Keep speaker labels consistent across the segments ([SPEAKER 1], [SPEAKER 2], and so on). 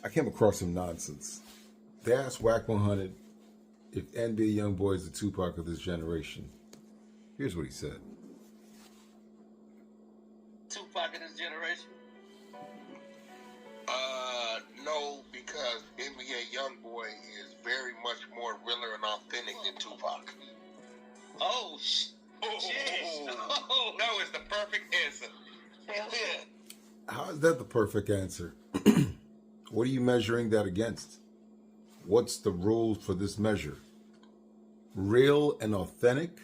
[SPEAKER 1] I came across some nonsense. They asked Wack100 if NBA YoungBoy is the Tupac of this generation. Here's what he said.
[SPEAKER 2] Tupac of this generation?
[SPEAKER 3] No, because NBA YoungBoy is very much more realer and authentic than Tupac.
[SPEAKER 2] Oh, shit.
[SPEAKER 3] Oh, that was the perfect answer. Hell yeah.
[SPEAKER 1] How is that the perfect answer? What are you measuring that against? What's the rule for this measure? Real and authentic?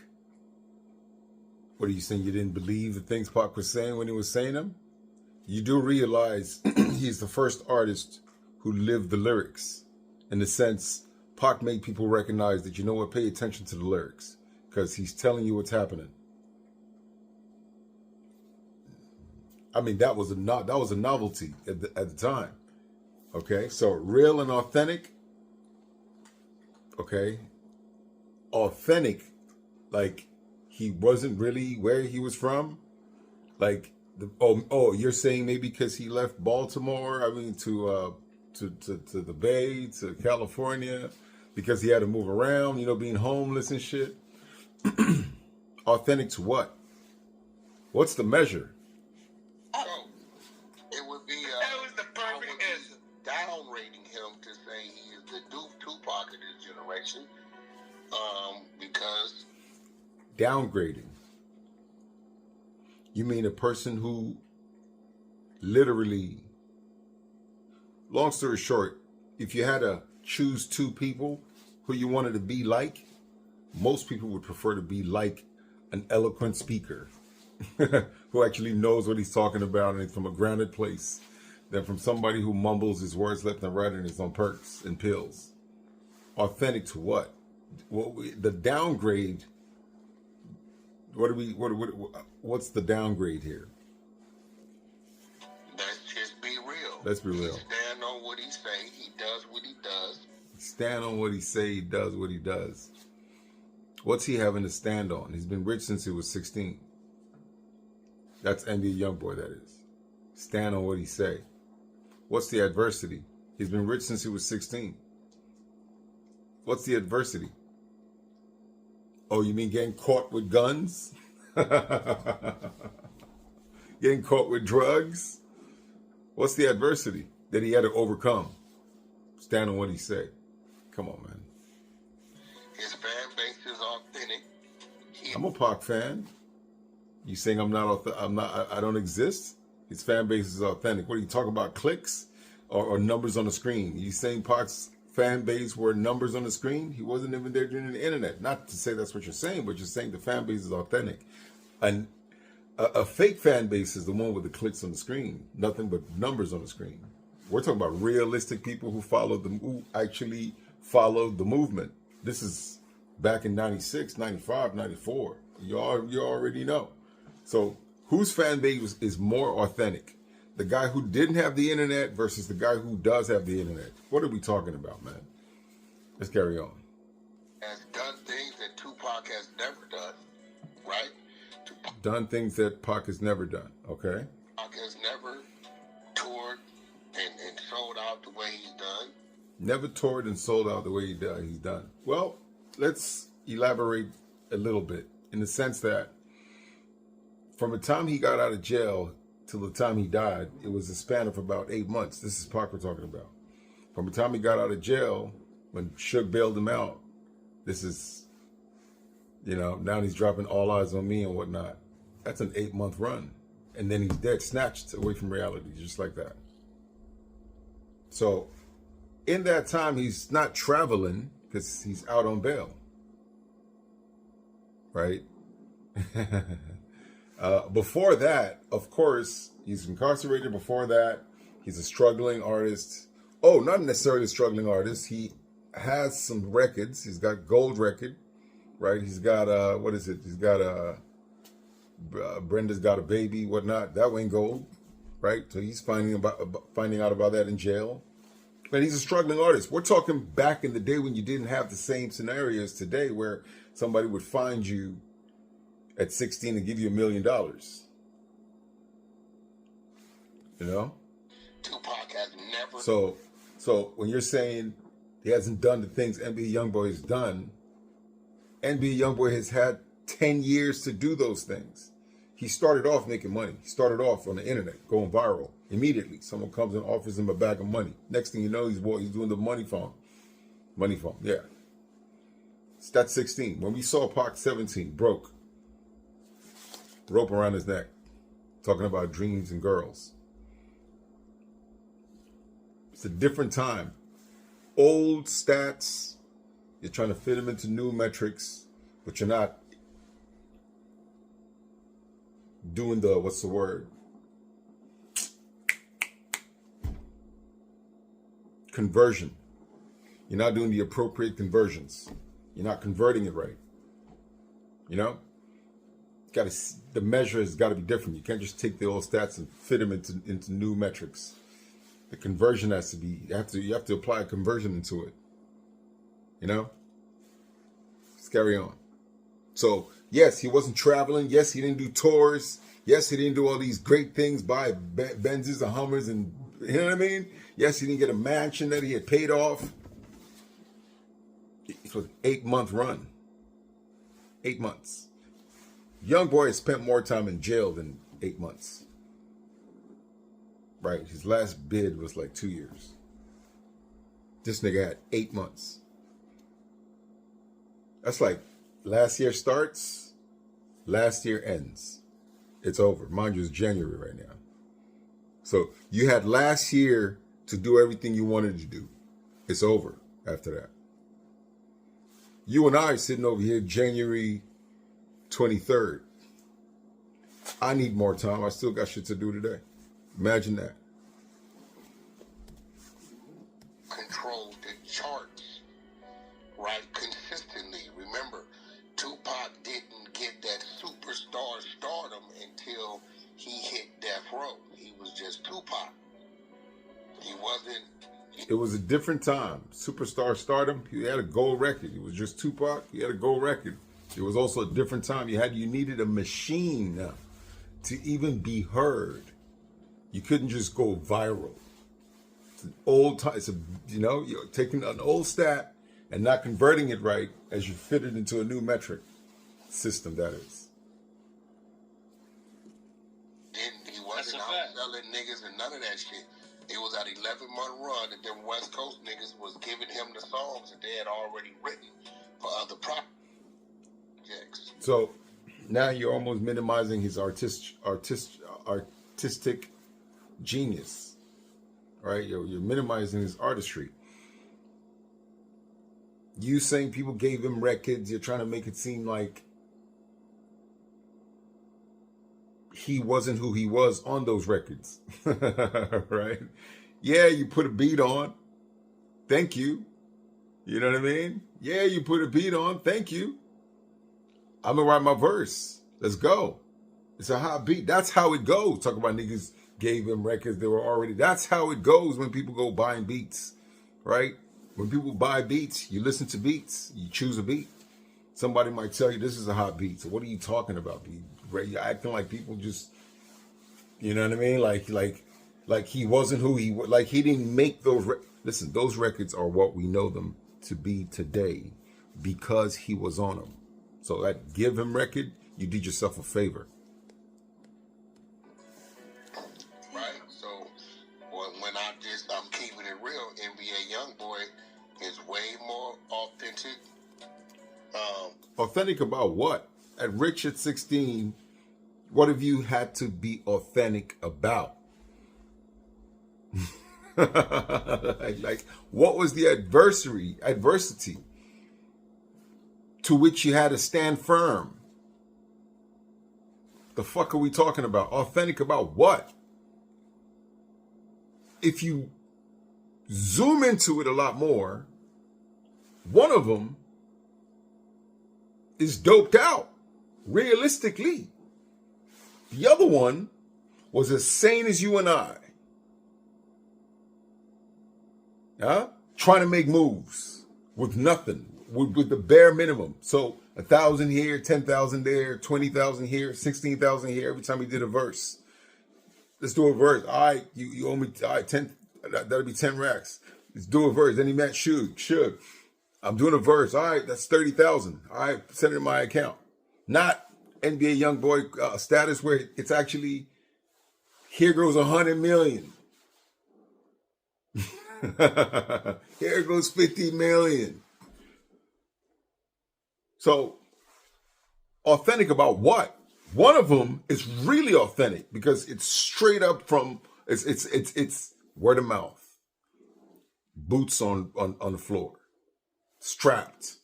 [SPEAKER 1] What are you saying? You didn't believe the things Pac was saying when he was saying them? You do realize he's the first artist who lived the lyrics. In the sense, Pac made people recognize that, you know what, pay attention to the lyrics. Because he's telling you what's happening. I mean, that was a novelty at the time. Okay, so real and authentic. Okay, authentic, like he wasn't really where he was from. Like you're saying maybe because he left Baltimore. I mean to the Bay, to California, because he had to move around. You know, being homeless and shit. Authentic to what? What's the measure?
[SPEAKER 3] Oh, it would be
[SPEAKER 2] that was the perfect answer.
[SPEAKER 3] Downrating him to say he is the Tupac of this generation, because
[SPEAKER 1] Downgrading. You mean a person who literally, long story short, if you had to choose two people who you wanted to be like, most people would prefer to be like an eloquent speaker who actually knows what he's talking about and from a grounded place than from somebody who mumbles his words left and right and is on perks and pills. Authentic to what? The downgrade. What's the downgrade here?
[SPEAKER 3] let's just be real.
[SPEAKER 1] Let's be real.
[SPEAKER 3] He stand on what he say. He does what he does.
[SPEAKER 1] Stand on what he say. He does what he does. What's he having to stand on? He's been rich since he was 16. That's NBA YoungBoy, that is. Stand on what he say. What's the adversity? He's been rich since he was 16. What's the adversity? Oh, you mean getting caught with guns? Getting caught with drugs? What's the adversity that he had to overcome? Stand on what he say. Come on, man.
[SPEAKER 3] His fan base is authentic.
[SPEAKER 1] I'm a Pac fan. You saying I'm not? I don't exist. His fan base is authentic. What are you talking about? Clicks or numbers on the screen? You saying Pac's fan base were numbers on the screen? He wasn't even there during the internet. Not to say that's what you're saying, but you're saying the fan base is authentic. And a fake fan base is the one with the clicks on the screen. Nothing but numbers on the screen. We're talking about realistic people who actually followed the movement. This is back in 96, 95, 94. You already know. So whose fan base is more authentic? The guy who didn't have the internet versus the guy who does have the internet. What are we talking about, man? Let's carry on.
[SPEAKER 3] Has done things that Tupac has never done, right?
[SPEAKER 1] Done things that Pac has never done, okay?
[SPEAKER 3] Pac has never toured and sold out the way he's done.
[SPEAKER 1] Never toured and sold out the way he's done. Well, let's elaborate a little bit in the sense that from the time he got out of jail till the time he died, it was a span of about 8 months. This is Pac we're talking about. From the time he got out of jail, when Suge bailed him out, this is, now he's dropping All Eyes on Me and whatnot. That's an 8-month run. And then he's dead, snatched away from reality, just like that. So in that time, he's not traveling because he's out on bail. Right? Before that, of course, he's incarcerated. Before that, he's a struggling artist. Oh, not necessarily a struggling artist. He has some records. He's got gold record, right? He's got, what is it? He's got Brenda's Got a Baby, whatnot. That went gold, right? So he's finding out about that in jail. But he's a struggling artist. We're talking back in the day when you didn't have the same scenarios today where somebody would find you at 16 and give you $1 million.
[SPEAKER 3] Tupac has never.
[SPEAKER 1] So So when you're saying he hasn't done the things NBA YoungBoy has done, NBA YoungBoy has had 10 years to do those things. He started off making money. He started off on the internet, going viral immediately. Someone comes and offers him a bag of money. Next thing you know, he's doing the money phone. Money phone, yeah. That's 16. When we saw Pac 17, broke, rope around his neck, talking about dreams and girls. It's a different time. Old stats, you're trying to fit them into new metrics, but you're not doing the, what's the word? Conversion. You're not doing the appropriate conversions. You're not converting it right. You know? The measure has got to be different. You can't just take the old stats and fit them into new metrics. The conversion has to be, you have to apply a conversion into it. You know? Let's carry on. So, yes, he wasn't traveling. Yes, he didn't do tours. Yes, he didn't do all these great things, buy Benzes and Hummers and, you know what I mean? Yes, he didn't get a mansion that he had paid off. It was an 8-month run. 8 months. YoungBoy has spent more time in jail than 8 months. Right? His last bid was like 2 years. This nigga had 8 months. That's like last year starts, last year ends. It's over. Mind you, it's January right now. So you had last year to do everything you wanted to do. It's over after that. You and I are sitting over here January 23rd. I need more time. I still got shit to do today. Imagine that.
[SPEAKER 3] Controlled the charts, right, consistently. Remember, Tupac didn't get that superstar stardom until he hit Death Row. He was just Tupac. He wasn't.
[SPEAKER 1] It was a different time. Superstar stardom, he had a gold record. He was just Tupac, he had a gold record. It was also a different time. You needed a machine to even be heard. You couldn't just go viral. It's an old time. You're taking an old stat and not converting it right as you fit it into a new metric system, that is.
[SPEAKER 3] He wasn't out selling niggas and none of that shit. It was an 11-month run that them West Coast niggas was giving him the songs that they had already written for other projects.
[SPEAKER 1] So now you're almost minimizing his artistic genius, right? You're minimizing his artistry. You saying people gave him records, you're trying to make it seem like he wasn't who he was on those records, right? Yeah, you put a beat on. Thank you. You know what I mean? Yeah, you put a beat on. Thank you. I'm going to write my verse. Let's go. It's a hot beat. That's how it goes. Talk about niggas gave him records. They were already. That's how it goes when people go buying beats, right? When people buy beats, you listen to beats. You choose a beat. Somebody might tell you this is a hot beat. So what are you talking about? You're acting like people just, you know what I mean? Like he wasn't who he was. Like he didn't make those. Listen, those records are what we know them to be today because he was on them. So that give him record, you did yourself a favor.
[SPEAKER 3] Right. So when I'm keeping it real, NBA YoungBoy is way more authentic.
[SPEAKER 1] Authentic about what? At Rich at 16, what have you had to be authentic about? like, what was the adversity to which you had to stand firm? The fuck are we talking about? Authentic about what? If you zoom into it a lot more, one of them is doped out, realistically. The other one was as sane as you and I. Trying to make moves with nothing, with the bare minimum. So 1,000 here, 10,000 there, 20,000 here, 16,000 here. Every time he did a verse, let's do a verse. All right, you owe me. All right, 10. That'll be 10 racks. Let's do a verse. Then he met Suge. I'm doing a verse. All right, that's 30,000. All right, send it in my account. Not NBA YoungBoy status where it's actually, here goes 100 million. Here goes 50 million. So, authentic about what? One of them is really authentic because it's straight up from, it's word of mouth. Boots on the floor. Strapped.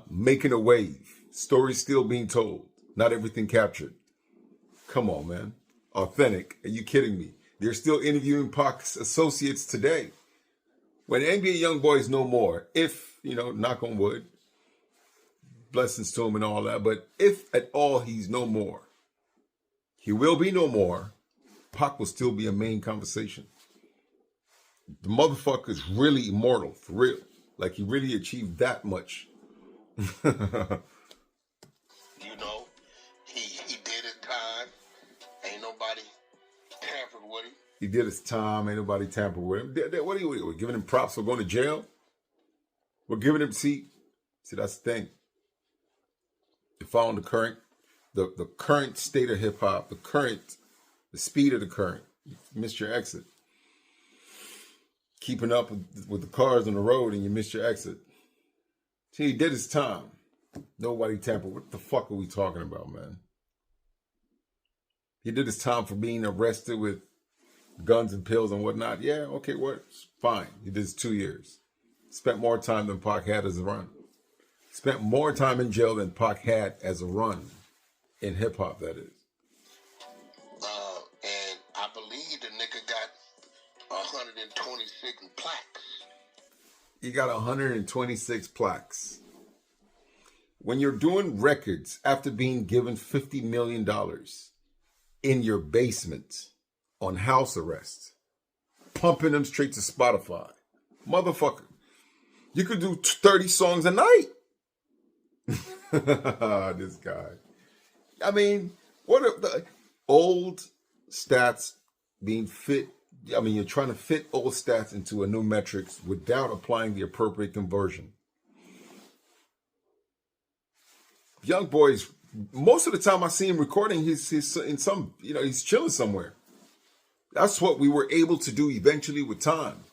[SPEAKER 1] Making a wave. Stories still being told. Not everything captured. Come on, man. Authentic. Are you kidding me? They're still interviewing Pac's associates today. When NBA YoungBoy is no more, if, knock on wood, blessings to him and all that, but if at all he's no more, he will be no more, Pac will still be a main conversation. The motherfucker is really immortal, for real. Like he really achieved that much.
[SPEAKER 3] He did his time. Ain't nobody tampered with him.
[SPEAKER 1] He did his time. Ain't nobody tampered with him. What are you giving him props for going to jail? We're giving him, see, that's the thing. You're following the current state of hip hop, the speed of the current. You missed your exit. Keeping up with the cars on the road and you missed your exit. See, he did his time. Nobody tampered. What the fuck are we talking about, man? He did his time for being arrested with guns and pills and whatnot. Yeah, okay, fine. He did his 2 years. Spent more time than Pac had as a run. Spent more time in jail than Pac had as a run. In hip-hop, that is.
[SPEAKER 3] And I believe the nigga got 126 plaques.
[SPEAKER 1] He got 126 plaques. When you're doing records after being given $50 million in your basement on house arrest, pumping them straight to Spotify, motherfucker, you could do 30 songs a night. This guy. I mean, what are the old stats being fit? I mean, you're trying to fit old stats into a new metrics without applying the appropriate conversion. YoungBoy's, most of the time I see him recording, he's in some, he's chilling somewhere. That's what we were able to do eventually with time.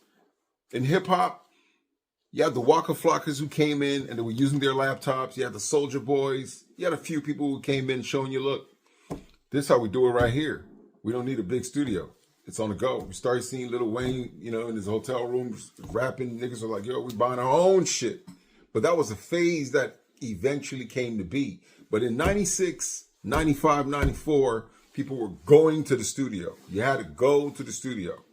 [SPEAKER 1] In hip hop, you had the Waka Flockers who came in and they were using their laptops. You had the Soldier Boys. You had a few people who came in showing you, look, this is how we do it right here. We don't need a big studio. It's on the go. We started seeing Lil Wayne, in his hotel rooms rapping. Niggas were like, yo, we buying our own shit. But that was a phase that eventually came to be. But in 96, 95, 94, people were going to the studio. You had to go to the studio.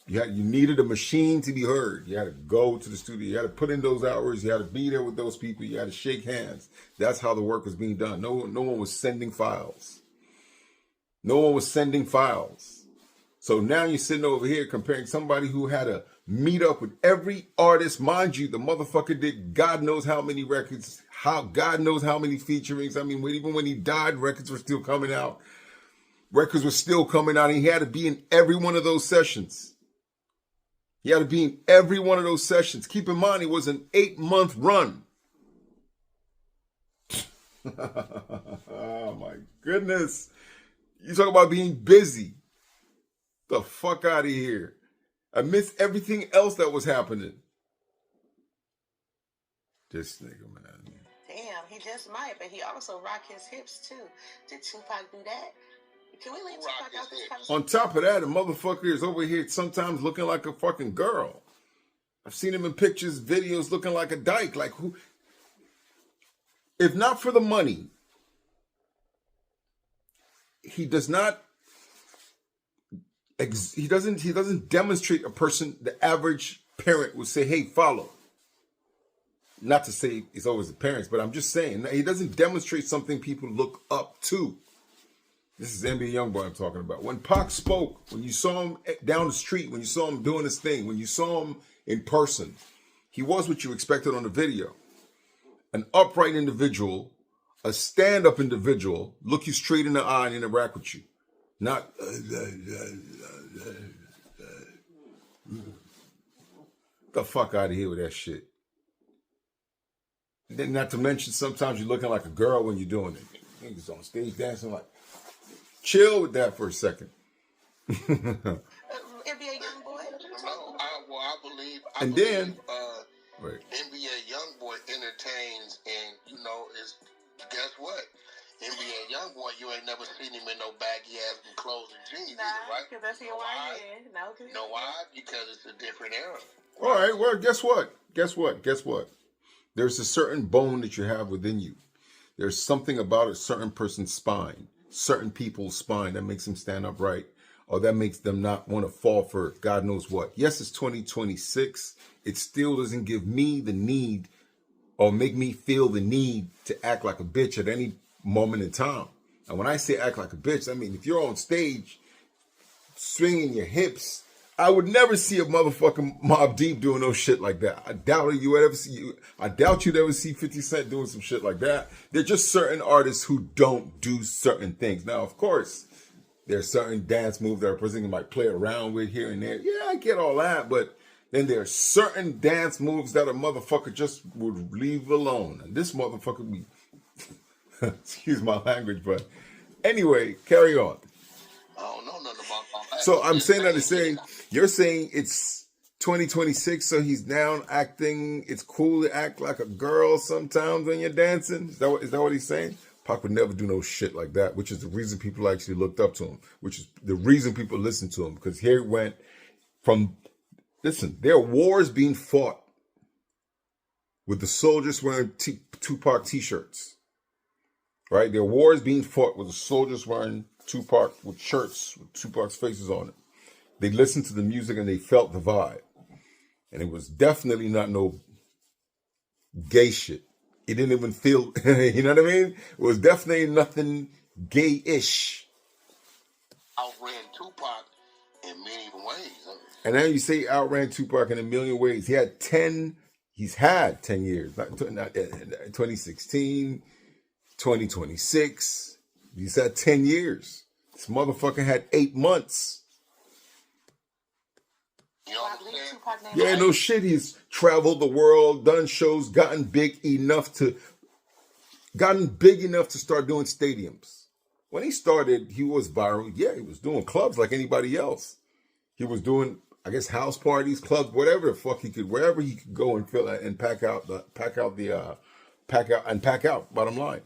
[SPEAKER 1] You needed a machine to be heard. You had to go to the studio. You had to put in those hours. You had to be there with those people. You had to shake hands. That's how the work was being done. No one was sending files. No one was sending files. So now you're sitting over here comparing somebody who had to meet up with every artist. Mind you, the motherfucker did God knows how many records, God knows how many featurings. I mean, even when he died, records were still coming out. Records were still coming out, and he had to be in every one of those sessions. He had to be in every one of those sessions. Keep in mind, it was an 8-month run. Oh, my goodness. You talk about being busy. The fuck out of here. Amidst everything else that was happening. This nigga, man.
[SPEAKER 4] Damn, he just might, but he also rock his hips too. Did Tupac do that? Can we leave Tupac out this conversation?
[SPEAKER 1] On top of that, the motherfucker is over here sometimes looking like a fucking girl. I've seen him in pictures, videos looking like a dyke. Like who? If not for the money, he does not. He doesn't demonstrate a person the average parent would say, hey, follow. Not to say it's always the parents, but I'm just saying he doesn't demonstrate something people look up to. This is NBA YoungBoy I'm talking about. When Pac spoke, when you saw him down the street, when you saw him doing his thing, when you saw him in person, he was what you expected on the video. An upright individual, a stand-up individual, look you straight in the eye and interact with you. Not, Get the fuck out of here with that shit. Then not to mention, sometimes you're looking like a girl when you're doing it. Niggas on stage dancing like, chill with that for a second.
[SPEAKER 4] NBA YoungBoy.
[SPEAKER 3] I believe.
[SPEAKER 1] And then, right.
[SPEAKER 3] NBA YoungBoy entertains, and you know, guess what? NBA YoungBoy, you ain't never seen him in no baggy ass and clothes and jeans, right?
[SPEAKER 4] Because that's your why. No,
[SPEAKER 3] you know why? Because it's a different era.
[SPEAKER 1] All right. Well, guess what? There's a certain bone that you have within you. There's something about a certain person's spine, certain people's spine that makes them stand upright, or that makes them not want to fall for God knows what. Yes, it's 2026. It still doesn't give me the need or make me feel the need to act like a bitch at any moment in time. And when I say act like a bitch, I mean, if you're on stage swinging your hips, I would never see a motherfucking Mobb Deep doing no shit like that. I doubt you'd ever see 50 Cent doing some shit like that. They're just certain artists who don't do certain things. Now, of course, there's certain dance moves that a person might play around with here and there. Yeah, I get all that, but then there are certain dance moves that a motherfucker just would leave alone. And this motherfucker be, excuse my language, but anyway, carry on.
[SPEAKER 3] I don't know nothing about all that.
[SPEAKER 1] So I'm saying that to say, you're saying it's 2026, so he's now acting, it's cool to act like a girl sometimes when you're dancing? Is that what he's saying? Pac would never do no shit like that, which is the reason people actually looked up to him, which is the reason people listened to him, because here it went from, listen, there are wars being fought with the soldiers wearing Tupac t-shirts, right? There are wars being fought with the soldiers wearing Tupac with shirts with Tupac's faces on it. They listened to the music and they felt the vibe. And it was definitely not no gay shit. It didn't even feel, you know what I mean? It was definitely nothing gay-ish.
[SPEAKER 3] Outran Tupac in many ways.
[SPEAKER 1] And now you say outran Tupac in a million ways. He's had 10 years. 2016, 2026. He's had 10 years. This motherfucker had 8 months.
[SPEAKER 3] You know what I'm saying?
[SPEAKER 1] Yeah, no shit. He's traveled the world, done shows, gotten big enough to start doing stadiums. When he started, he was viral. Yeah, he was doing clubs like anybody else. He was doing, I guess, house parties, clubs, whatever the fuck he could, wherever he could go and fill and pack out. Bottom line.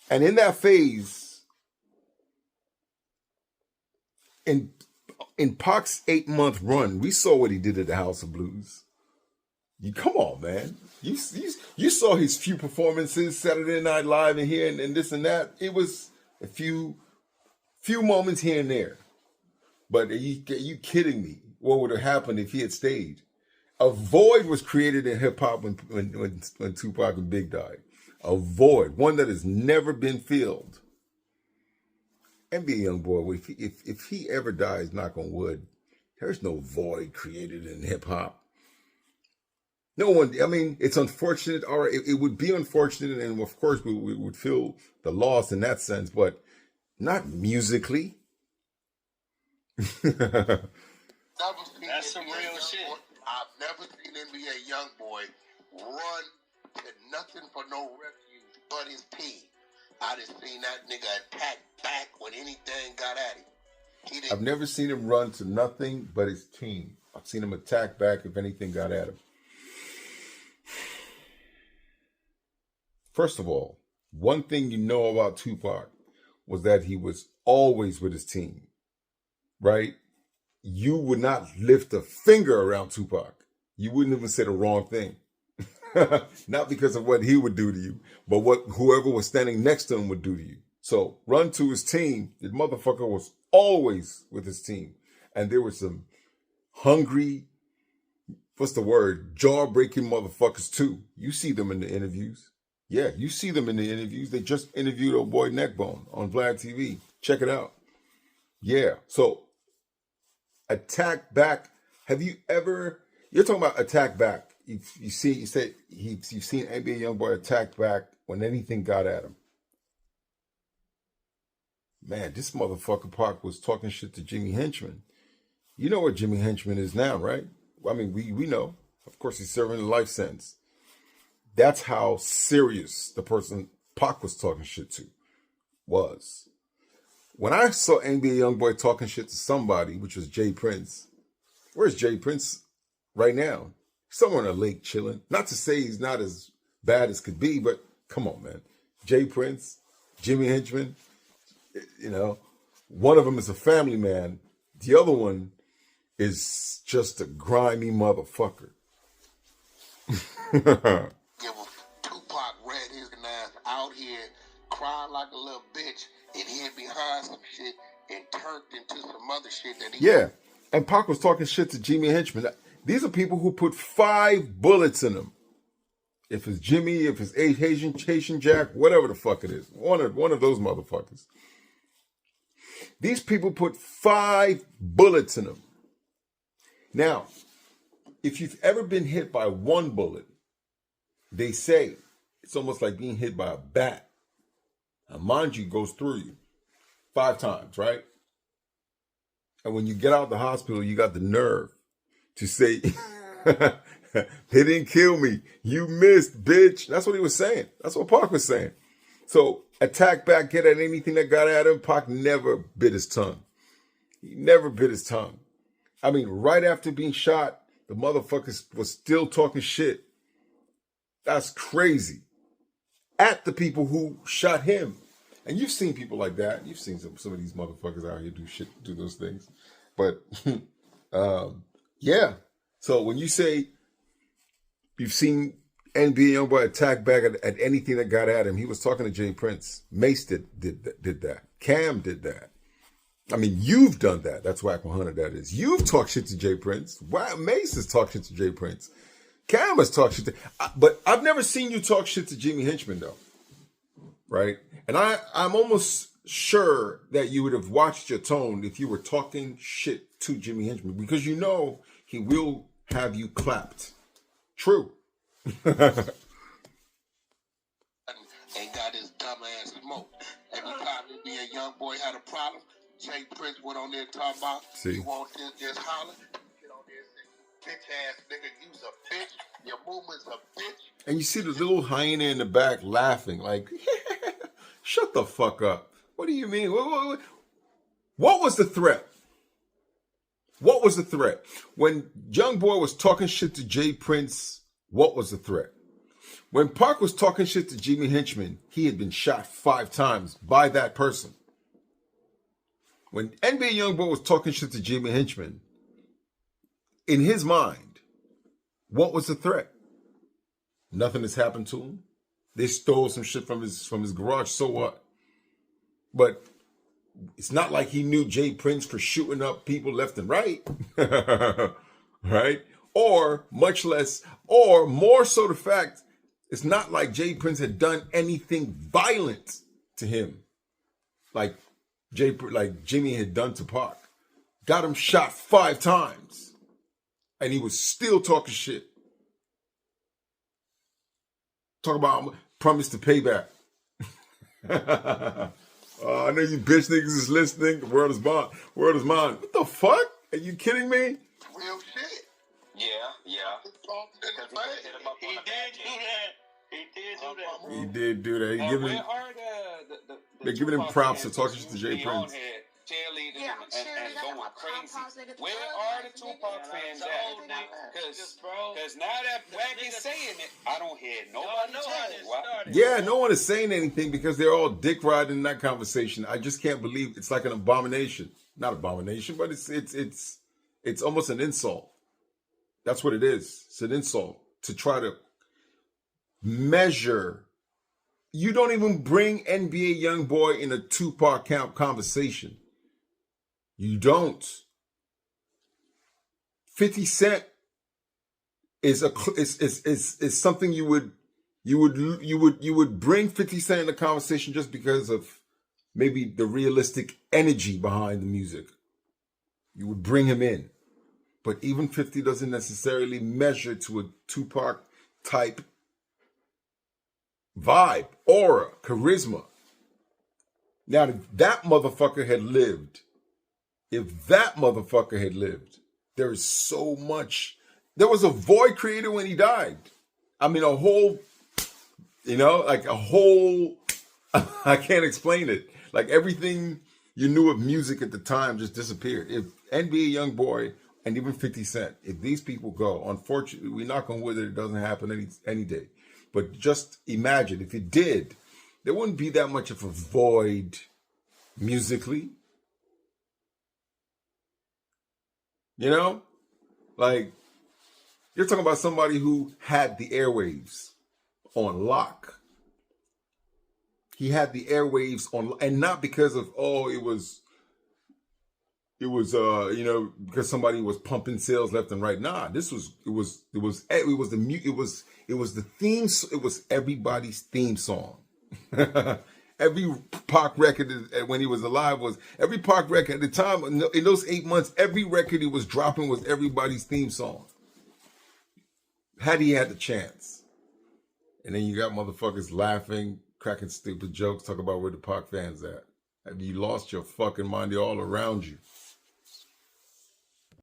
[SPEAKER 1] And in that phase, in Pac's 8-month run, we saw what he did at the House of Blues. Come on, man. You saw his few performances, Saturday Night Live and here and this and that. It was a few moments here and there. But are you kidding me? What would have happened if he had stayed? A void was created in hip hop when Tupac and Big died. A void, one that has never been filled. NBA YoungBoy, if he ever dies, knock on wood, there's no void created in hip hop. No one, I mean, it's unfortunate, or it would be unfortunate, and of course we would feel the loss in that sense, but not musically.
[SPEAKER 3] That's some real shit. I've never seen NBA YoungBoy run to nothing for no refuge but his team. I just seen that nigga attack back when anything got at him.
[SPEAKER 1] I've never seen him run to nothing but his team. I've seen him attack back if anything got at him. First of all, one thing you know about Tupac was that he was always with his team, right? You would not lift a finger around Tupac. You wouldn't even say the wrong thing. Not because of what he would do to you, but what whoever was standing next to him would do to you. So run to his team. The motherfucker was always with his team. And there were some hungry, jaw-breaking motherfuckers too. You see them in the interviews. Yeah, you see them in the interviews. They just interviewed old boy Neckbone on Vlad TV. Check it out. Yeah, so attack back. You're talking about attack back. You've seen NBA YoungBoy attack back when anything got at him. Man, this motherfucker Pac was talking shit to Jimmy Henchman. You know what Jimmy Henchman is now, right? I mean, we know. Of course, he's serving a life sentence. That's how serious the person Pac was talking shit to was. When I saw NBA YoungBoy talking shit to somebody, which was Jay Prince, where's Jay Prince right now? Somewhere on a lake chilling. Not to say he's not as bad as could be, but come on, man. Jay Prince, Jimmy Henchman, you know, one of them is a family man. The other one is just a grimy motherfucker.
[SPEAKER 3] Tupac ran his ass out here crying like a little bitch and hid behind some shit and turned into some other shit that he...
[SPEAKER 1] Yeah, and Pac was talking shit to Jimmy Henchman. These are people who put 5 bullets in them. If it's Jimmy, if it's Haitian Jack, whatever the fuck it is. One of those motherfuckers. These people put 5 bullets in them. Now, if you've ever been hit by 1 bullet, they say it's almost like being hit by a bat. Now, mind you, goes through you 5 times, right? And when you get out of the hospital, you got the nerve to say, they didn't kill me. You missed, bitch. That's what he was saying. That's what Pac was saying. So attack back, get at anything that got at him. Pac never bit his tongue. He never bit his tongue. I mean, right after being shot, the motherfucker was still talking shit. That's crazy. At the people who shot him. And you've seen people like that. You've seen some of these motherfuckers out here do those things. But, yeah. So when you say you've seen NBA YoungBoy attack back at anything that got at him, he was talking to Jay Prince. Mace did that. Cam did that. I mean, you've done that. That's Wack100, that is. You've talked shit to Jay Prince. Mace has talked shit to Jay Prince. Cam has talked shit to... But I've never seen you talk shit to Jimmy Henchman, though. Right? And I'm almost sure that you would have watched your tone if you were talking shit to Jimmy Henchman, because you know he will have you clapped. True.
[SPEAKER 3] And got his dumb ass smoked. Every time NBA YoungBoy had a problem, Jay Prince went on there talking about,
[SPEAKER 1] See?
[SPEAKER 3] You want this, just holler. Get on there and say, bitch ass nigga, you's a bitch. Your movement's a bitch.
[SPEAKER 1] And you see the little hyena in the back laughing, like, shut the fuck up. What do you mean? What was the threat? What was the threat? When YoungBoy was talking shit to Jay Prince, what was the threat? When Pac was talking shit to Jimmy Henchman, he had been shot 5 times by that person. When NBA YoungBoy was talking shit to Jimmy Henchman, in his mind, what was the threat? Nothing has happened to him. They stole some shit from his garage, so what? But it's not like he knew Jay Prince for shooting up people left and right. Right? Or much less, or more so the fact, it's not like Jay Prince had done anything violent to him. Like Jimmy had done to Pac. Got him shot 5 times. And he was still talking shit. Talk about promise to pay back. I know you bitch niggas is listening. The world is mine. World is mine. What the fuck? Are you kidding me?
[SPEAKER 3] Real shit.
[SPEAKER 2] Yeah. He did do that.
[SPEAKER 1] He did do that. They're giving him props for talking shit to Jay Prince.
[SPEAKER 2] Cheerleading and going crazy. Where are the Tupac fans at? Because now that Wack is saying it, I don't hear nobody tell it.
[SPEAKER 1] Yeah, no one is saying anything because they're all dick riding in that conversation. I just can't believe it's like an abomination. Not abomination, but it's almost an insult. That's what it is. It's an insult to try to measure. You don't even bring NBA YoungBoy in a Tupac camp conversation. You don't. 50 Cent is something you would bring 50 Cent in the conversation just because of maybe the realistic energy behind the music. You would bring him in. But even 50 doesn't necessarily measure to a Tupac type vibe, aura, charisma. Now, if that motherfucker had lived, there is so much There was a void created when he died. I mean, a whole, like a whole, I can't explain it. Like everything you knew of music at the time just disappeared. If NBA YoungBoy and even 50 Cent, if these people go, unfortunately, we knock on wood that it doesn't happen any day. But just imagine if it did, there wouldn't be that much of a void musically. Like you're talking about somebody who had the airwaves on lock. He had the airwaves on, and not because of because somebody was pumping sales left and right. Nah, it was everybody's theme song. Every Pac record when he was alive was every Pac record at the time. In those 8 months, every record he was dropping was everybody's theme song. Had he had the chance. And then you got motherfuckers laughing, cracking stupid jokes, talk about where the Pac fans at. Have you lost your fucking mind? They're all around you.